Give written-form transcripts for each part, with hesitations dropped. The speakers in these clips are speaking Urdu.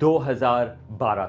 2012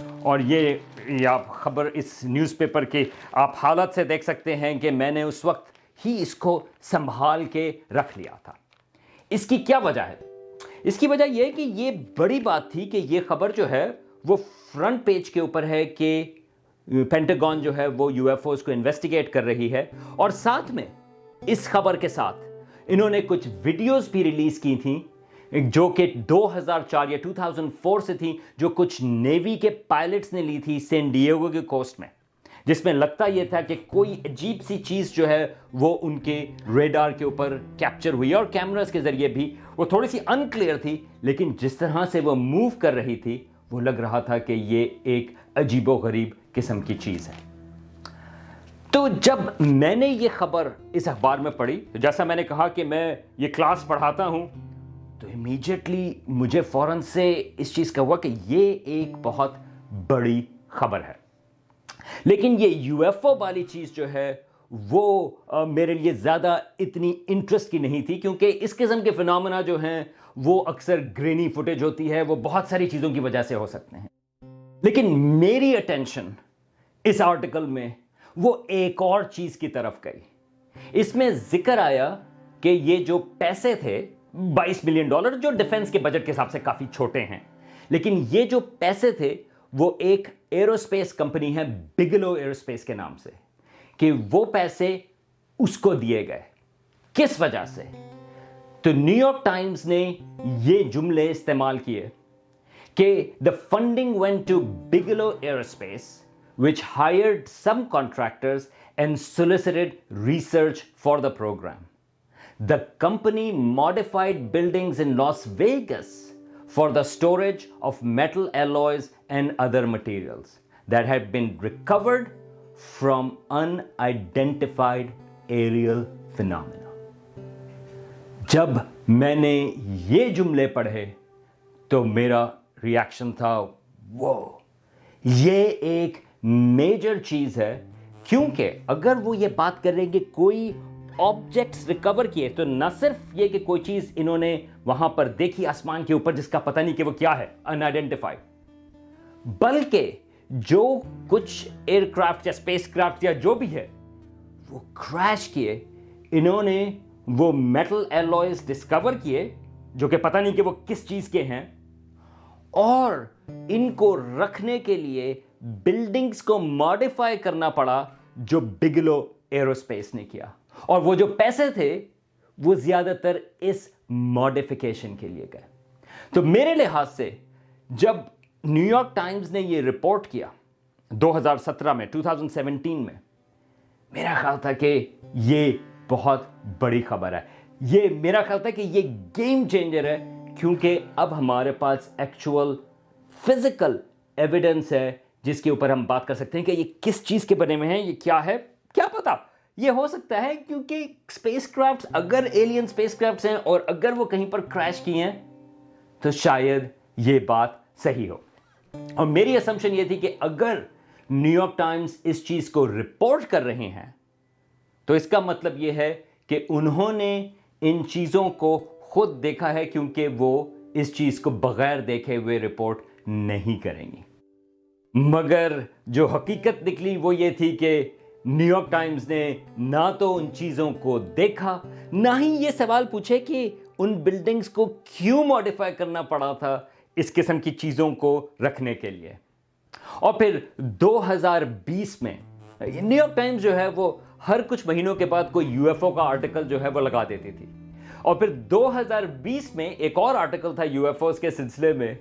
اور یہ آپ خبر اس نیوز پیپر کے آپ حالت سے دیکھ سکتے ہیں کہ میں نے اس وقت ہی اس کو سنبھال کے رکھ لیا تھا۔ اس کی کیا وجہ ہے؟ اس کی وجہ یہ کہ یہ بڑی بات تھی کہ یہ خبر جو ہے وہ فرنٹ پیج کے اوپر ہے کہ پینٹاگون جو ہے وہ یو ایف اوز کو انویسٹیگیٹ کر رہی ہے، اور ساتھ میں اس خبر کے ساتھ انہوں نے کچھ ویڈیوز بھی ریلیز کی تھیں جو کہ 2004 یا 2004 سے تھیں، جو کچھ نیوی کے پائلٹس نے لی تھی سین ڈیگو کے کوسٹ میں، جس میں لگتا یہ تھا کہ کوئی عجیب سی چیز جو ہے وہ ان کے ریڈار کے اوپر کیپچر ہوئی، اور کیمراز کے ذریعے بھی وہ تھوڑی سی ان کلیئر تھی، لیکن جس طرح سے وہ موو کر رہی تھی وہ لگ رہا تھا کہ یہ ایک عجیب و غریب قسم کی چیز ہے۔ تو جب میں نے یہ خبر اس اخبار میں پڑھی، تو جیسا میں نے کہا کہ میں یہ کلاس پڑھاتا ہوں، تو امیجیٹلی مجھے فوراً سے اس چیز کا ہوا کہ یہ ایک بہت بڑی خبر ہے۔ لیکن یہ یو ایف او والی چیز جو ہے وہ میرے لیے زیادہ اتنی انٹرسٹ کی نہیں تھی، کیونکہ اس قسم کے فینومینا جو ہیں وہ اکثر گرینی فوٹیج ہوتی ہے، وہ بہت ساری چیزوں کی وجہ سے ہو سکتے ہیں۔ لیکن میری اٹینشن اس آرٹیکل میں وہ ایک اور چیز کی طرف گئی۔ اس میں ذکر آیا کہ یہ جو پیسے تھے $22 ملین، جو ڈیفنس کے بجٹ کے حساب سے کافی چھوٹے ہیں، لیکن یہ جو پیسے تھے وہ ایک ایروسپیس کمپنی ہے بگلو ایروسپیس کے نام سے، کہ وہ پیسے اس کو دیے گئے۔ کس وجہ سے؟ تو نیو یارک ٹائمز نے یہ جملے استعمال کیے کہ the funding went to Bigelow Aerospace, which hired some contractors and solicited research for the program. The company modified buildings in Las Vegas for the storage of metal alloys and other materials that had been recovered from unidentified aerial phenomena. جب میں نے یہ جملے پڑھے تو میرا ریاکشن تھا وہ یہ ایک میجر چیز ہے، کیونکہ اگر وہ یہ بات کر رہے ہیں کہ کوئی آبجیکٹس ریکور کیے، تو نہ صرف یہ کہ کوئی چیز انہوں نے وہاں پر دیکھی آسمان کے اوپر جس کا پتہ نہیں کہ وہ کیا ہے، ان آئیڈینٹیفائڈ، بلکہ جو کچھ ایئر کرافٹ یا اسپیس کرافٹ یا جو بھی ہے وہ کریش کیے، انہوں نے وہ میٹل ایلوائز ڈسکور کیے جو کہ پتہ نہیں کہ وہ کس چیز کے ہیں، اور ان کو رکھنے کے لیے بلڈنگز کو ماڈیفائی کرنا پڑا جو بگلو ایروسپیس نے کیا، اور وہ جو پیسے تھے وہ زیادہ تر اس ماڈیفیکیشن کے لیے گئے۔ تو میرے لحاظ سے جب نیو یارک ٹائمز نے یہ رپورٹ کیا 2017 میں 2017 میں، میرا خیال تھا کہ یہ بہت بڑی خبر ہے، یہ میرا خیال تھا کہ یہ گیم چینجر ہے، کیونکہ اب ہمارے پاس ایکچوئل فزیکل ایویڈنس ہے جس کے اوپر ہم بات کر سکتے ہیں کہ یہ کس چیز کے بنے ہوئے ہیں، یہ کیا ہے، کیا پتا یہ ہو سکتا ہے کیونکہ اسپیس کرافٹس اگر ایلین اسپیس کرافٹس ہیں اور اگر وہ کہیں پر کریش کی ہیں تو شاید یہ بات صحیح ہو۔ اور میری اسمپشن یہ تھی کہ اگر نیو یارک ٹائمز اس چیز کو رپورٹ کر رہے ہیں تو اس کا مطلب یہ ہے کہ انہوں نے ان چیزوں کو خود دیکھا ہے، کیونکہ وہ اس چیز کو بغیر دیکھے ہوئے رپورٹ نہیں کریں گی۔ مگر جو حقیقت نکلی وہ یہ تھی کہ نیو یارک ٹائمز نے نہ تو ان چیزوں کو دیکھا، نہ ہی یہ سوال پوچھے کہ ان بلڈنگز کو کیوں ماڈیفائی کرنا پڑا تھا اس قسم کی چیزوں کو رکھنے کے لیے۔ اور پھر 2020 میں نیو یارک ٹائمز جو ہے وہ ہر کچھ مہینوں کے بعد کوئی یو ایف او کا آرٹیکل جو ہے وہ لگا دیتی تھی، اور پھر 2020 میں ایک اور آرٹیکل تھا یو ایف اوز کے سلسلے میں،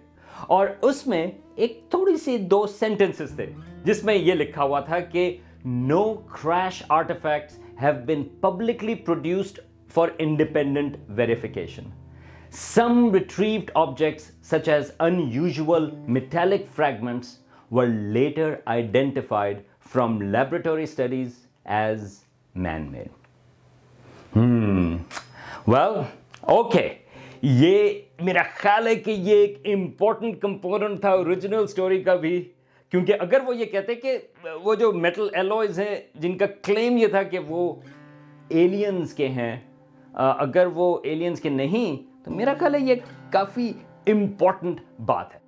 اور اس میں ایک تھوڑی سی 2 سینٹنسز تھے جس میں یہ لکھا ہوا تھا کہ no crash artifacts have been publicly produced for independent verification. Some retrieved objects such as unusual metallic fragments were later identified from laboratory studies as man-made. Well, okay. یہ میرا خیال ہے کہ یہ ایک امپورٹنٹ کمپوننٹ تھا اوریجنل سٹوری کا بھی، کیونکہ اگر وہ یہ کہتے کہ وہ جو میٹل ایلوائز ہیں جن کا کلیم یہ تھا کہ وہ ایلینز کے ہیں، اگر وہ ایلینز کے نہیں تو میرا خیال ہے یہ کافی امپورٹنٹ بات ہے۔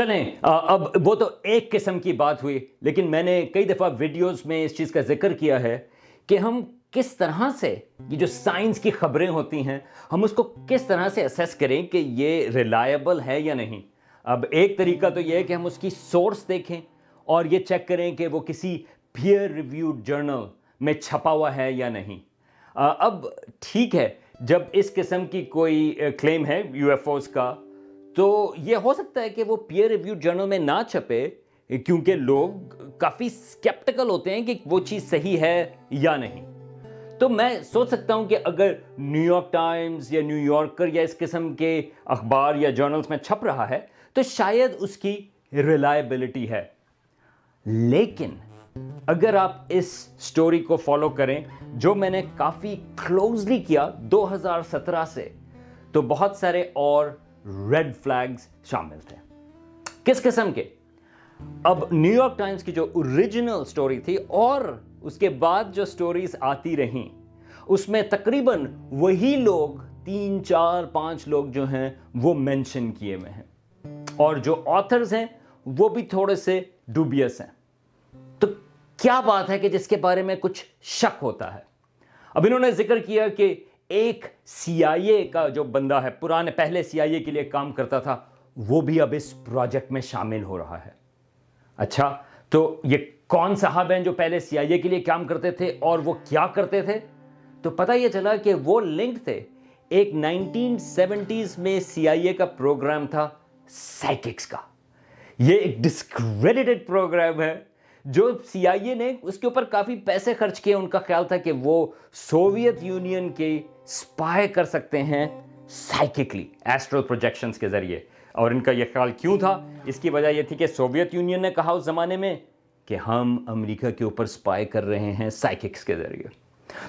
چلیں اب وہ تو ایک قسم کی بات ہوئی، لیکن میں نے کئی دفعہ ویڈیوز میں اس چیز کا ذکر کیا ہے کہ ہم کس طرح سے یہ جو سائنس کی خبریں ہوتی ہیں ہم اس کو کس طرح سے اسیس کریں کہ یہ ریلائبل ہے یا نہیں۔ اب ایک طریقہ تو یہ ہے کہ ہم اس کی سورس دیکھیں اور یہ چیک کریں کہ وہ کسی پیئر ریویوڈ جرنل میں چھپا ہوا ہے یا نہیں۔ اب ٹھیک ہے، جب اس قسم کی کوئی کلیم ہے یو ایف اوز کا تو یہ ہو سکتا ہے کہ وہ پیئر ریویوڈ جرنل میں نہ چھپے، کیونکہ لوگ کافی سکیپٹیکل ہوتے ہیں کہ وہ چیز صحیح ہے یا نہیں۔ تو میں سوچ سکتا ہوں کہ اگر نیو یارک ٹائمز یا نیو یارکر یا اس قسم کے اخبار یا جرنلز میں چھپ رہا ہے تو شاید اس کی ریلائبلٹی ہے۔ لیکن اگر آپ اس سٹوری کو فالو کریں جو میں نے کافی کلوزلی کیا 2017 سے، تو بہت سارے اور ریڈ فلیگز شامل تھے۔ کس قسم کے؟ اب نیو یارک ٹائمز کی جو اوریجنل سٹوری تھی اور اس کے بعد جو سٹوریز آتی رہیں اس میں تقریباً وہی لوگ 3 4 5 لوگ جو ہیں وہ مینشن کیے ہوئے ہیں، اور جو آتھرز ہیں وہ بھی تھوڑے سے ڈوبیس ہیں۔ تو کیا بات ہے کہ جس کے بارے میں کچھ شک ہوتا ہے؟ اب انہوں نے ذکر کیا کہ ایک سی آئی اے کا جو بندہ ہے، پہلے سی آئی اے کے لیے کام کرتا تھا، وہ بھی اب اس پروجیکٹ میں شامل ہو رہا ہے۔ اچھا، تو یہ کون صاحب ہیں جو پہلے سی آئی اے کے لیے کام کرتے تھے اور وہ کیا کرتے تھے؟ تو پتہ یہ چلا کہ وہ لنک تھے ایک 1970s میں سی آئی اے کا پروگرام تھا سائیککس کا۔ یہ ایک ڈسکریڈٹڈ پروگرام ہے جو سی آئی اے نے اس کے اوپر کافی پیسے خرچ کیے۔ ان کا خیال تھا کہ وہ سوویت یونین کے سپائی کر سکتے ہیں سائیککلی، ایسٹرل پروجیکشنز کے ذریعے۔ اور ان کا یہ خیال کیوں تھا؟ اس کی وجہ یہ تھی کہ سوویت یونین نے کہا اس زمانے میں کہ ہم امریکہ کے اوپر سپائی کر رہے ہیں سائیککس کے ذریعے۔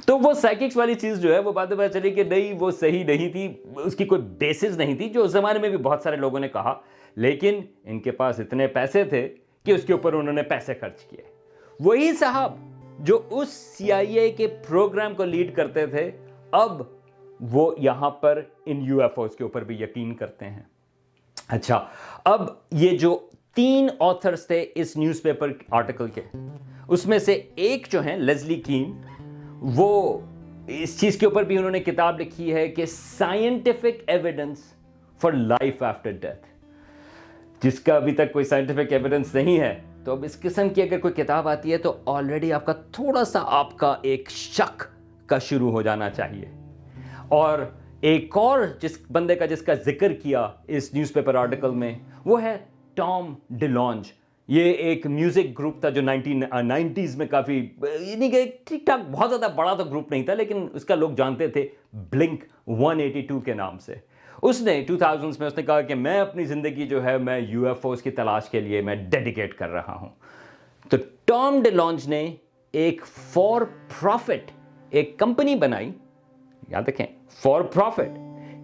تو وہ سائیککس والی چیز جو ہے وہ بعد میں پتہ چلی کہ نہیں، وہ صحیح نہیں تھی، اس کی کوئی بیسس نہیں تھی، جو اس زمانے میں بھی بہت سارے لوگوں نے کہا، لیکن ان کے پاس اتنے پیسے تھے کہ اس کے اوپر انہوں نے پیسے خرچ کیے۔ وہی صاحب جو اس سی آئی اے کے پروگرام کو لیڈ کرتے تھے، اب وہ یہاں پر ان یو ایف اوز کے اوپر بھی یقین کرتے ہیں۔ اچھا، اب یہ جو 3 آتھرز تھے اس نیوز پیپر آرٹیکل کے، اس میں سے ایک جو ہیں لیزلی کین، وہ اس چیز کے اوپر بھی انہوں نے کتاب لکھی ہے کہ scientific evidence for life after death, جس کا ابھی تک کوئی سائنٹیفک ایویڈنس نہیں ہے۔ تو اب اس قسم کی اگر کوئی کتاب آتی ہے تو آلریڈی آپ کا تھوڑا سا آپ کا ایک شک کا شروع ہو جانا چاہیے۔ اور ایک اور جس بندے کا جس کا ذکر کیا اس نیوز پیپر آرٹیکل میں، وہ ہے ٹام ڈیلونج۔ یہ ایک میوزک گروپ تھا جو 1990s میں کافی، یعنی کہ ٹھیک ٹھاک بہت زیادہ بڑا تو گروپ نہیں تھا، لیکن اس کا لوگ جانتے تھے بلنک 182 کے نام سے۔ اس نے 2000s میں اس نے کہا کہ میں اپنی زندگی جو ہے میں یو ایف اوز کی تلاش کے لیے میں ڈیڈیکیٹ کر رہا ہوں۔ تو ٹام ڈیلونج نے ایک فار پروفٹ ایک کمپنی بنائی، یاد رکھیں فار پروفٹ،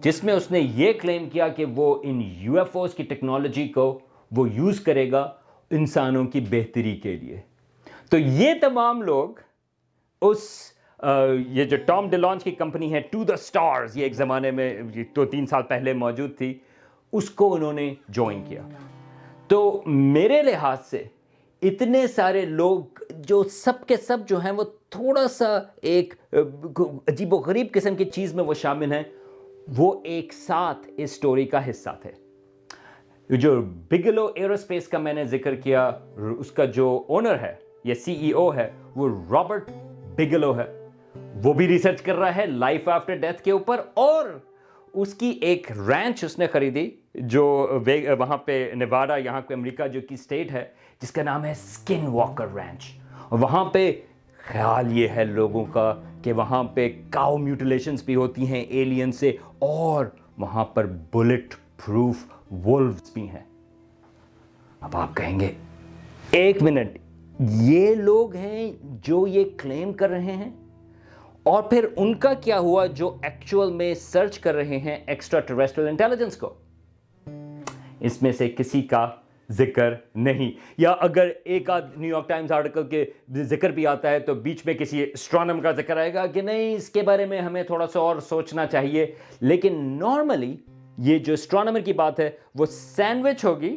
جس میں اس نے یہ کلیم کیا کہ وہ ان یو ایف اوز کی ٹیکنالوجی کو وہ یوز کرے گا انسانوں کی بہتری کے لیے۔ تو یہ تمام لوگ یہ جو ٹام ڈیلونج کی کمپنی ہے ٹو دا اسٹارز، یہ ایک زمانے میں 2-3 سال پہلے موجود تھی، اس کو انہوں نے جوائن کیا۔ تو میرے لحاظ سے اتنے سارے لوگ جو سب کے سب جو ہیں وہ تھوڑا سا ایک عجیب و غریب قسم کی چیز میں وہ شامل ہیں، وہ ایک ساتھ اس سٹوری کا حصہ تھے۔ جو بگلو ایروسپیس کا میں نے ذکر کیا، اس کا جو اونر ہے یا سی ای او ہے وہ رابرٹ بگلو ہے۔ وہ بھی ریسرچ کر رہا ہے لائف آفٹر ڈیتھ کے اوپر، اور اس کی ایک رینچ اس نے خریدی جو وہاں پہ نیواڈا، یہاں پہ امریکہ جو کی اسٹیٹ ہے، جس کا نام ہے اسکن واکر رینچ۔ اور وہاں پہ خیال یہ ہے لوگوں کا کہ وہاں پہ کاؤ میوٹیلیشنز بھی ہوتی ہیں ایلین سے، اور وہاں پر بلٹ پروف وولفز بھی ہیں۔ اب آپ کہیں گے ایک منٹ، یہ لوگ ہیں جو یہ کلیم کر رہے ہیں، اور پھر ان کا کیا ہوا جو ایکچوئل میں سرچ کر رہے ہیں ایکسٹرا ٹیریسٹریل انٹیلیجنس کو؟ اس میں سے کسی کا ذکر نہیں، یا اگر ایک آدھ نیو یارک ٹائمز آرٹیکل کے ذکر بھی آتا ہے تو بیچ میں کسی اسٹرانومر کا ذکر آئے گا کہ نہیں، اس کے بارے میں ہمیں تھوڑا سا اور سوچنا چاہیے۔ لیکن نارملی یہ جو اسٹرانومر کی بات ہے وہ سینڈوچ ہوگی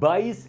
$22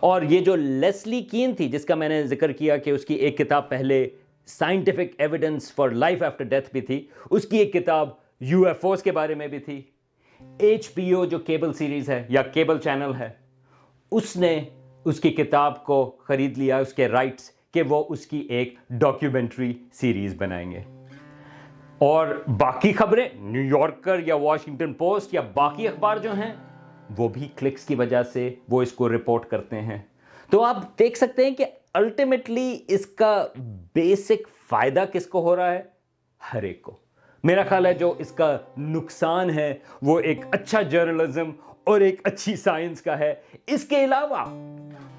اور یہ جو لیسلی کین تھی جس کا میں نے ذکر کیا کہ اس کی ایک کتاب پہلے scientific evidence for life after death بھی تھی, اس کی ایک کتاب یو ایف اوز کے بارے میں بھی تھی. ایچ پی او جو کیبل سیریز ہے یا کیبل چینل ہے, اس نے اس کی کتاب کو خرید لیا, اس کے رائٹس, کہ وہ اس کی ایک ڈاکیومنٹری سیریز بنائیں گے. اور باقی خبریں نیو یارکر یا واشنگٹن پوسٹ یا باقی اخبار جو ہیں وہ بھی کلکس کی وجہ سے وہ اس کو رپورٹ کرتے ہیں. تو آپ دیکھ سکتے ہیں کہ الٹیمیٹلی اس کا بیسک فائدہ کس کو ہو رہا ہے؟ ہر ایک کو. میرا خیال ہے جو اس کا نقصان ہے وہ ایک اچھا جرنلزم اور ایک اچھی سائنس کا ہے. اس کے علاوہ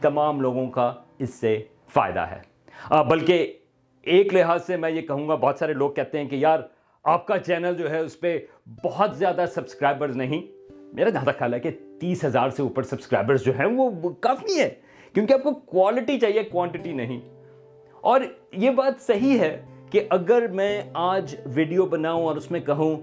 تمام لوگوں کا اس سے فائدہ ہے. بلکہ ایک لحاظ سے میں یہ کہوں گا, بہت سارے لوگ کہتے ہیں کہ یار آپ کا چینل جو ہے اس پہ بہت زیادہ سبسکرائبرز نہیں. میرا جہاں تک خیال ہے کہ 30,000 سے اوپر سبسکرائبرز جو ہیں وہ کافی ہے, کیونکہ آپ کو کوالٹی چاہیے, کوانٹٹی نہیں. اور یہ بات صحیح ہے کہ اگر میں آج ویڈیو بناؤں اور اس میں کہوں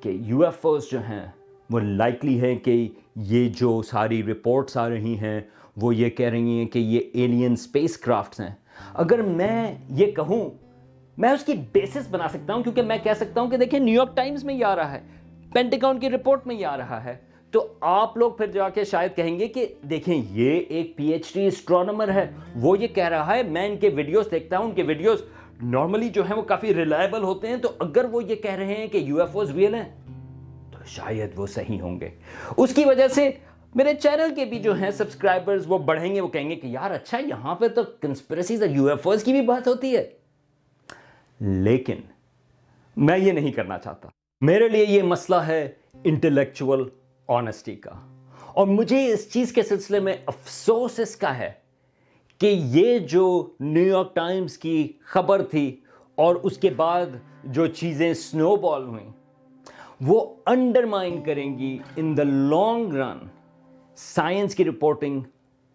کہ یو ایف اوز جو ہیں وہ لائکلی ہے کہ یہ جو ساری رپورٹس آ رہی ہیں وہ یہ کہہ رہی ہیں کہ یہ ایلین اسپیس کرافٹس ہیں, اگر میں یہ کہوں, میں اس کی بیسس بنا سکتا ہوں, کیونکہ میں کہہ سکتا ہوں کہ دیکھیں نیو یارک ٹائمز میں یہ آ رہا ہے, پینٹاگون کی رپورٹ میں یہ آ رہا ہے. تو آپ لوگ پھر جا کے شاید کہیں گے کہ دیکھیں یہ ایک پی ایچ ڈی اسٹرانومر ہے, وہ یہ کہہ رہا ہے, میں ان کے ویڈیوز دیکھتا ہوں, ان کے ویڈیوز نارملی جو ہیں وہ کافی ریلائبل ہوتے ہیں, تو اگر وہ یہ کہہ رہے ہیں کہ یو ایف اوز ریئل ہیں تو شاید وہ صحیح ہوں گے. اس کی وجہ سے میرے چینل کے بھی جو ہیں سبسکرائبرز وہ بڑھیں گے, وہ کہیں گے کہ یار اچھا یہاں پہ تو کنسپریسیز اور یو ایف اوز کی بھی بات ہوتی ہے. لیکن میں یہ نہیں کرنا چاہتا. میرے لیے یہ مسئلہ ہے انٹلیکچوئل آنیسٹی کا, اور مجھے اس چیز کے سلسلے میں افسوس اس کا ہے کہ یہ جو نیو یارک ٹائمز کی خبر تھی اور اس کے بعد جو چیزیں سنو بال ہوئیں وہ انڈرمائن کریں گی ان دا لانگ رن سائنس کی رپورٹنگ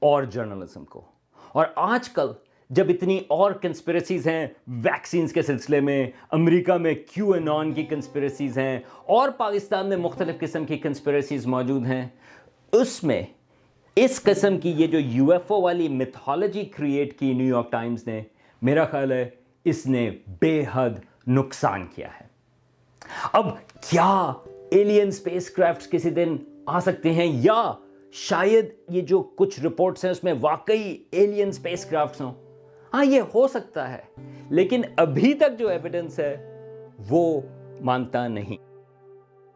اور جرنلزم کو. اور آج کل جب اتنی اور کنسپریسیز ہیں ویکسینز کے سلسلے میں, امریکہ میں کیو این آن کی کنسپریسیز ہیں, اور پاکستان میں مختلف قسم کی کنسپریسیز موجود ہیں, اس میں اس قسم کی یہ جو یو ایف او والی میتھولوجی کریٹ کی نیو یارک ٹائمز نے, میرا خیال ہے اس نے بے حد نقصان کیا ہے. اب کیا ایلین اسپیس کرافٹس کسی دن آ سکتے ہیں, یا شاید یہ جو کچھ رپورٹس ہیں اس میں واقعی ایلین اسپیس کرافٹس ہوں؟ ہاں یہ ہو سکتا ہے, لیکن ابھی تک جو ایویڈنس ہے وہ مانتا نہیں.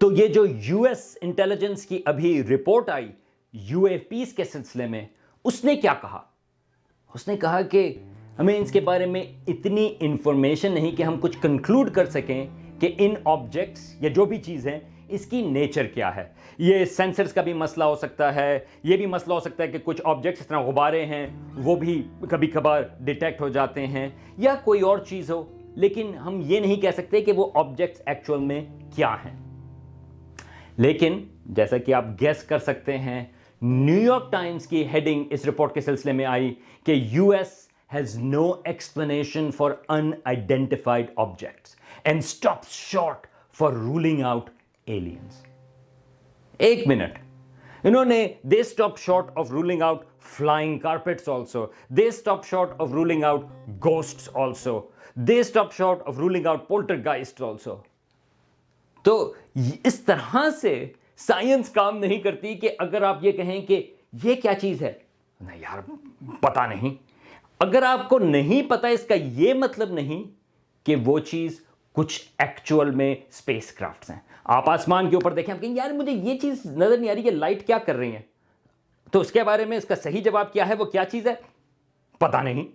تو یہ جو یو ایس انٹیلیجنس کی ابھی رپورٹ آئی یو اے پیز کے سلسلے میں, اس نے کیا کہا؟ اس نے کہا کہ ہمیں اس کے بارے میں اتنی انفارمیشن نہیں کہ ہم کچھ کنکلوڈ کر سکیں کہ ان آبجیکٹس یا جو بھی چیز ہیں اس کی نیچر کیا ہے. یہ سینسرز کا بھی مسئلہ ہو سکتا ہے, یہ بھی مسئلہ ہو سکتا ہے کہ کچھ آبجیکٹس اس طرح غبارے ہیں وہ بھی کبھی کبھار ڈیٹیکٹ ہو جاتے ہیں, یا کوئی اور چیز ہو, لیکن ہم یہ نہیں کہہ سکتے کہ وہ آبجیکٹس ایکچوئل میں کیا ہیں. لیکن جیسا کہ آپ گیس کر سکتے ہیں, نیو یارک ٹائمز کی ہیڈنگ اس رپورٹ کے سلسلے میں آئی کہ U S has no explanation for unidentified objects and stops short for rolling out aliens. ایک منٹ, انہوں نے they stopped short of ruling out flying carpets also, they stopped short of ruling out ghosts also, they stopped short of ruling out poltergeists also. تو اس طرح سے سائنس کام نہیں کرتی کہ اگر آپ یہ کہیں کہ یہ کیا چیز ہے, نہیں یار پتا نہیں. اگر آپ کو نہیں پتا اس کا یہ مطلب نہیں کہ وہ چیز کچھ ایکچوئل میں اسپیس کرافٹس ہیں. آپ آسمان کے اوپر دیکھیں, آپ کہیں یار مجھے یہ چیز نظر نہیں آ رہی کہ لائٹ کیا کر رہی ہیں, تو اس کے بارے میں اس کا صحیح جواب کیا ہے, وہ کیا چیز ہے پتا نہیں.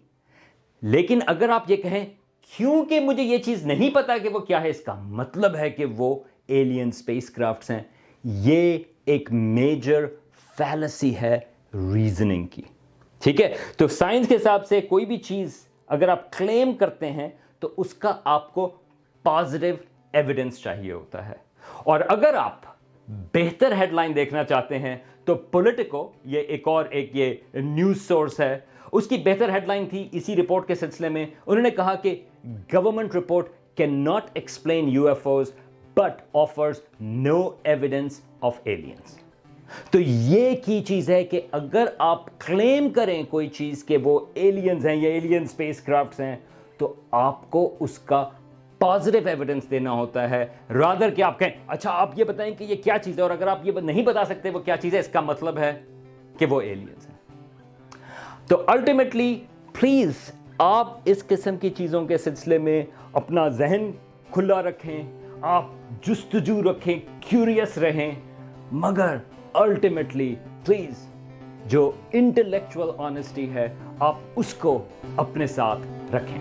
لیکن اگر آپ یہ کہیں کیونکہ مجھے یہ چیز نہیں پتا کہ وہ کیا ہے, اس کا مطلب ہے کہ وہ ایلین اسپیس کرافٹس ہیں. یہ ایک میجر فیلسی ہے ریزننگ کی. ٹھیک ہے, تو سائنس کے حساب سے کوئی بھی چیز اگر آپ کلیم کرتے ہیں تو اس کا آپ کو پازیٹیو ایویڈنس چاہیے ہوتا ہے. اور اگر آپ بہتر ہیڈ لائن دیکھنا چاہتے ہیں تو پولیٹیکو, یہ ایک اور ایک یہ نیوز سورس ہے, اس کی بہتر ہیڈ لائن تھی اسی رپورٹ کے سلسلے میں. انہوں نے کہا کہ government report can not explain U F Os but offers no evidence of aliens. تو یہ کی چیز ہے کہ اگر آپ کلیم کریں کوئی چیز کہ وہ ایلینز ہیں یا ایلین اسپیس کرافٹس ہیں تو آپ کو اس کا پازیٹیو ایویڈنس دینا ہوتا ہے، رادر کہ آپ کہیں اچھا آپ یہ بتائیں کہ یہ کیا چیز ہے، اور اگر آپ یہ نہیں بتا سکتے وہ کیا چیز ہے، اس کا مطلب ہے کہ وہ ایلینز ہیں۔ تو الٹیمیٹلی پلیز آپ اس قسم کی چیزوں کے سلسلے میں اپنا ذہن کھلا رکھیں، آپ جستجو رکھیں، کیوریس رہیں، مگر الٹیمیٹلی پلیز جو انٹلیکچوئل آنیسٹی ہے آپ اس کو اپنے ساتھ رکھیں۔